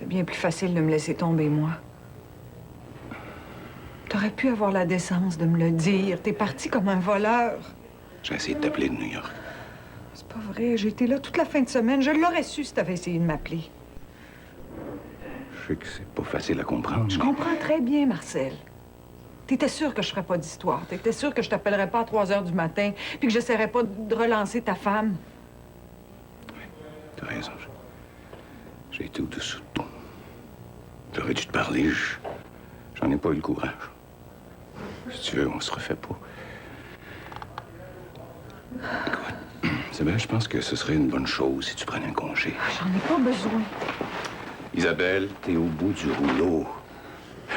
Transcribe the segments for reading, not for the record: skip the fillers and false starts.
bien plus facile de me laisser tomber, moi. T'aurais pu avoir la décence de me le dire. T'es parti comme un voleur. J'ai essayé de t'appeler de New York. C'est pas vrai. J'ai été là toute la fin de semaine. Je l'aurais su si t'avais essayé de m'appeler. Je sais que c'est pas facile à comprendre. Je comprends très bien, Marcel. T'étais sûr que je ferais pas d'histoire. T'étais sûr que je t'appellerais pas à 3 heures du matin puis que j'essaierais pas de relancer ta femme. Oui, t'as raison. J'ai été au-dessous de tout. J'aurais dû te parler. J'en ai pas eu le courage. Si tu veux, on se refait pas. Écoute, Isabelle, je pense que ce serait une bonne chose si tu prenais un congé. J'en ai pas besoin. Isabelle, t'es au bout du rouleau.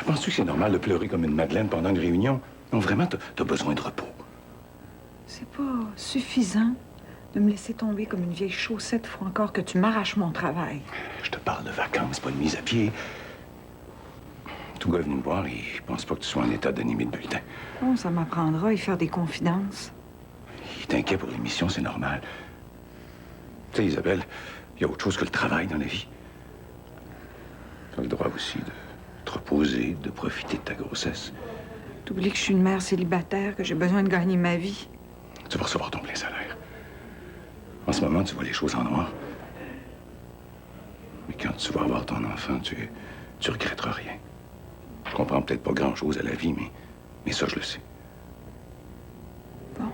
Penses-tu que c'est normal de pleurer comme une madeleine pendant une réunion? Non, vraiment, t'as besoin de repos. C'est pas suffisant de me laisser tomber comme une vieille chaussette. Faut encore que tu m'arraches mon travail. Je te parle de vacances, pas de mise à pied. Tout gars est venu me voir et il pense pas que tu sois en état d'animer le bulletin. Oh, ça m'apprendra à y faire des confidences. Il est inquiet pour l'émission, c'est normal. Tu sais, Isabelle, il y a autre chose que le travail dans la vie. Tu as le droit aussi de te reposer, de profiter de ta grossesse. T'oublies que je suis une mère célibataire, que j'ai besoin de gagner ma vie. Tu vas recevoir ton plein salaire. En ce moment, tu vois les choses en noir. Mais quand tu vas avoir ton enfant, tu regretteras rien. Je comprends peut-être pas grand-chose à la vie, mais ça, je le sais. Bon,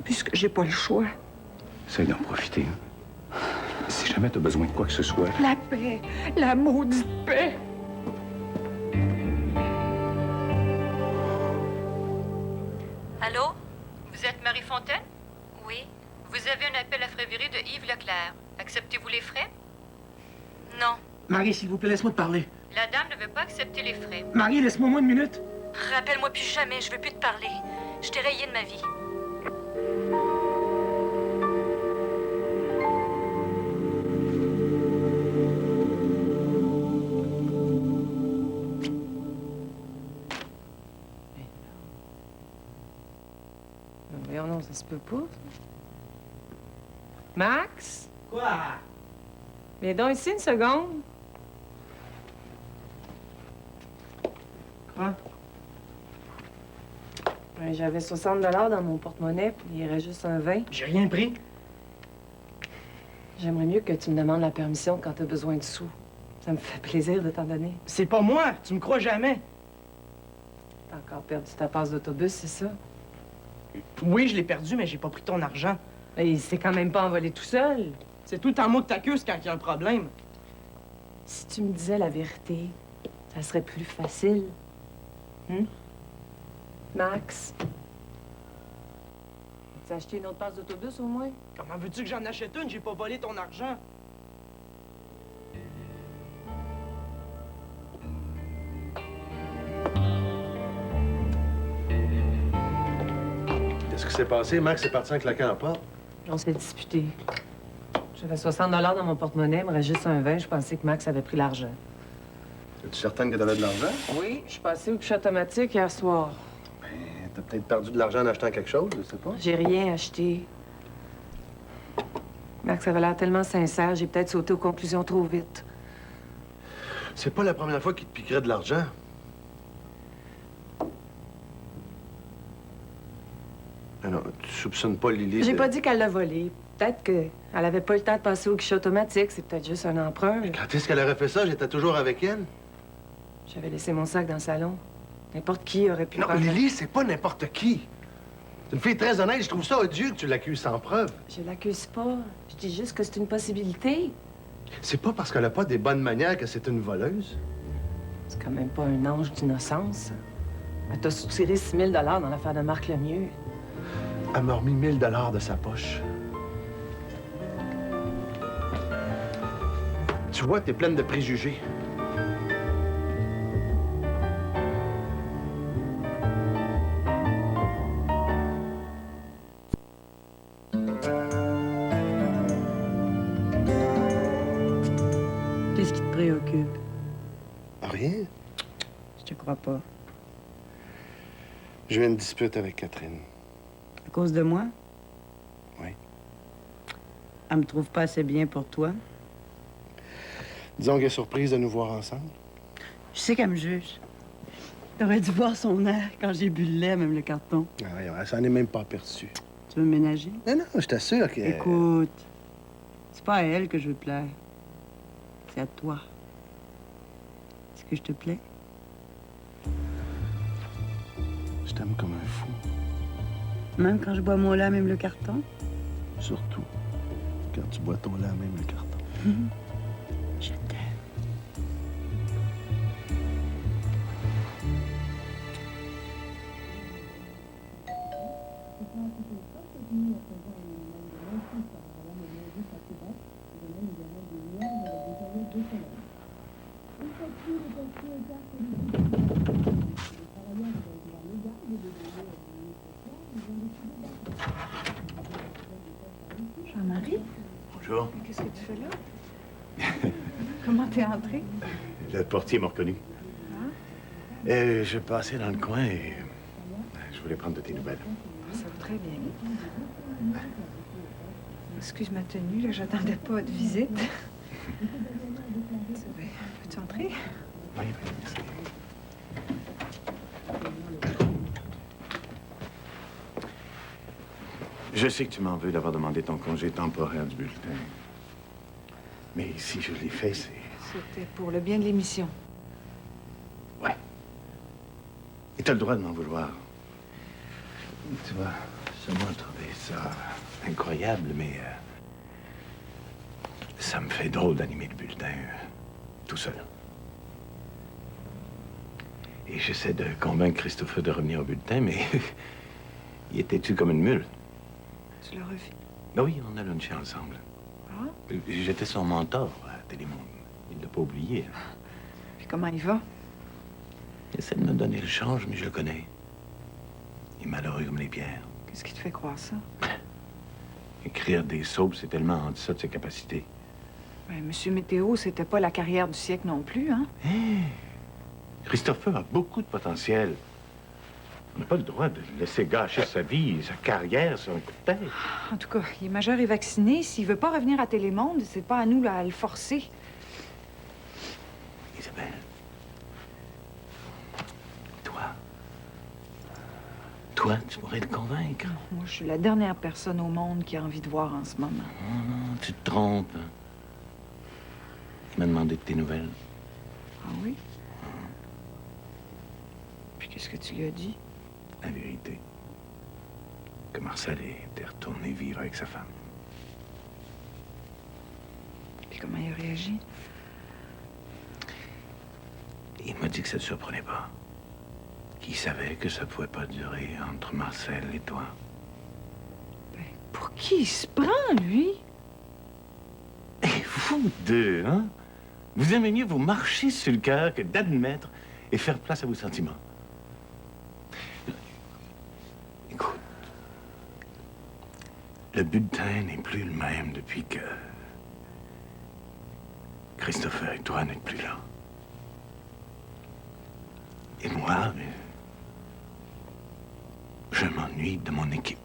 puisque j'ai pas le choix. Essaye d'en profiter, hein. Si jamais t'as besoin de quoi que ce soit... La paix, la maudite paix. Allô? Vous êtes Marie Fontaine? Oui. Vous avez un appel à Fréviry de Yves Leclerc. Acceptez-vous les frais? Non. Marie, s'il vous plaît, laisse-moi te parler. La dame ne veut pas accepter les frais. Marie, laisse-moi moins une minute. Rappelle-moi plus jamais, je veux plus te parler. Je t'ai rayé de ma vie. Voyons, non, ça se peut pas. Max? Quoi? Viens donc ici une seconde. Quoi? Ouais, j'avais 60 dans mon porte-monnaie, puis il y aurait juste un 20. J'ai rien pris. J'aimerais mieux que tu me demandes la permission quand t'as besoin de sous. Ça me fait plaisir de t'en donner. C'est pas moi, tu me crois jamais. T'as encore perdu ta passe d'autobus, c'est ça? Oui, je l'ai perdu, mais j'ai pas pris ton argent. Et il s'est quand même pas envolé tout seul. C'est tout le temps moi que t'accuses quand il y a un problème. Si tu me disais la vérité, ça serait plus facile. Max? As-tu acheté une autre passe d'autobus, au moins? Comment veux-tu que j'en achète une? J'ai pas volé ton argent. Qu'est-ce qui s'est passé? Max est parti en claquant la porte. On s'est disputé. J'avais 60 dans mon porte-monnaie, il me reste juste un 20. Je pensais que Max avait pris l'argent. Es-tu certaine que t'avais de l'argent? Oui, je suis passée au guichet automatique hier soir. Ben, t'as peut-être perdu de l'argent en achetant quelque chose, je sais pas. J'ai rien acheté. Max avait l'air tellement sincère, j'ai peut-être sauté aux conclusions trop vite. C'est pas la première fois qu'il te piquerait de l'argent. Ah non, tu soupçonnes pas Lily J'ai de... pas dit qu'elle l'a volé. Peut-être qu'elle avait pas eu le temps de passer au guichet automatique. C'est peut-être juste un emprunt. Quand est-ce qu'elle aurait fait ça? J'étais toujours avec elle. J'avais laissé mon sac dans le salon. N'importe qui aurait pu Non, prendre... Lily, c'est pas n'importe qui. C'est une fille très honnête. Je trouve ça odieux que tu l'accuses sans preuve. Je l'accuse pas. Je dis juste que c'est une possibilité. C'est pas parce qu'elle a pas des bonnes manières que c'est une voleuse. C'est quand même pas un ange d'innocence. Elle t'a soutiré 6 000 dans l'affaire de Marc Lemieux. Elle m'a remis 1 000 de sa poche. Tu vois, t'es pleine de préjugés. Qu'est-ce qui te préoccupe? Rien. Je te crois pas. J'ai eu une dispute avec Catherine. À cause de moi? Oui. Elle me trouve pas assez bien pour toi? Disons qu'elle est surprise de nous voir ensemble. Je sais qu'elle me juge. T'aurais dû voir son air quand j'ai bu le lait, même le carton. Ah, voyons, elle s'en est même pas aperçue. Tu veux me ménager? Non, je t'assure que... Écoute, c'est pas à elle que je veux plaire. C'est à toi. Est-ce que je te plais? Je t'aime comme un fou. Même quand je bois mon lait, même le carton? Surtout quand tu bois ton lait, même le carton. Je t'aime. Jean-Marie, Bonjour. qu'est-ce que tu fais là? Comment t'es entré? Le portier m'a reconnu. Je passais dans le coin et je voulais prendre de tes nouvelles. Ça va très bien. Excuse ma tenue, là, j'attendais pas de visite. Peux-tu entrer? Oui, merci. Je sais que tu m'en veux d'avoir demandé ton congé temporaire du bulletin. Mais si je l'ai fait, c'est... C'était pour le bien de l'émission. Ouais. Et t'as le droit de m'en vouloir. Tu vois, seulement trouvé ça incroyable, mais... ça me fait drôle d'animer le bulletin tout seul. Et j'essaie de convaincre Christopher de revenir au bulletin, mais... il était tu comme une mule. Tu l'as revu? Ben oui, on a lunché ensemble. Ah? J'étais son mentor à Télémonde. Il l'a pas oublié. Puis comment il va? Il essaie de me donner le change, mais je le connais. Il est malheureux comme les pierres. Qu'est-ce qui te fait croire ça? Écrire des soaps, c'est tellement en deçà de ses capacités. Ben, Monsieur Météo, c'était pas la carrière du siècle non plus, hein? Christopher a beaucoup de potentiel. On n'a pas le droit de le laisser gâcher sa vie, sa carrière sur un coup de tête. En tout cas, il est majeur et vacciné. S'il veut pas revenir à Télémonde, c'est pas à nous là, à le forcer. Isabelle, toi, tu pourrais le convaincre. Moi, je suis la dernière personne au monde qui a envie de voir en ce moment. Non, tu te trompes. Il m'a demandé de tes nouvelles. Ah oui? Puis qu'est-ce que tu lui as dit? La vérité. Que Marcel était retourné vivre avec sa femme. Puis comment il a réagi? Il m'a dit que ça ne te surprenait pas. Qu'il savait que ça pouvait pas durer entre Marcel et toi. Ben, pour qui il se prend, lui? Et vous deux, hein? Vous aimez mieux vous marcher sur le cœur que d'admettre et faire place à vos sentiments. Écoute, le bulletin n'est plus le même depuis que Christopher et toi n'êtes plus là. Et moi, je m'ennuie de mon équipe.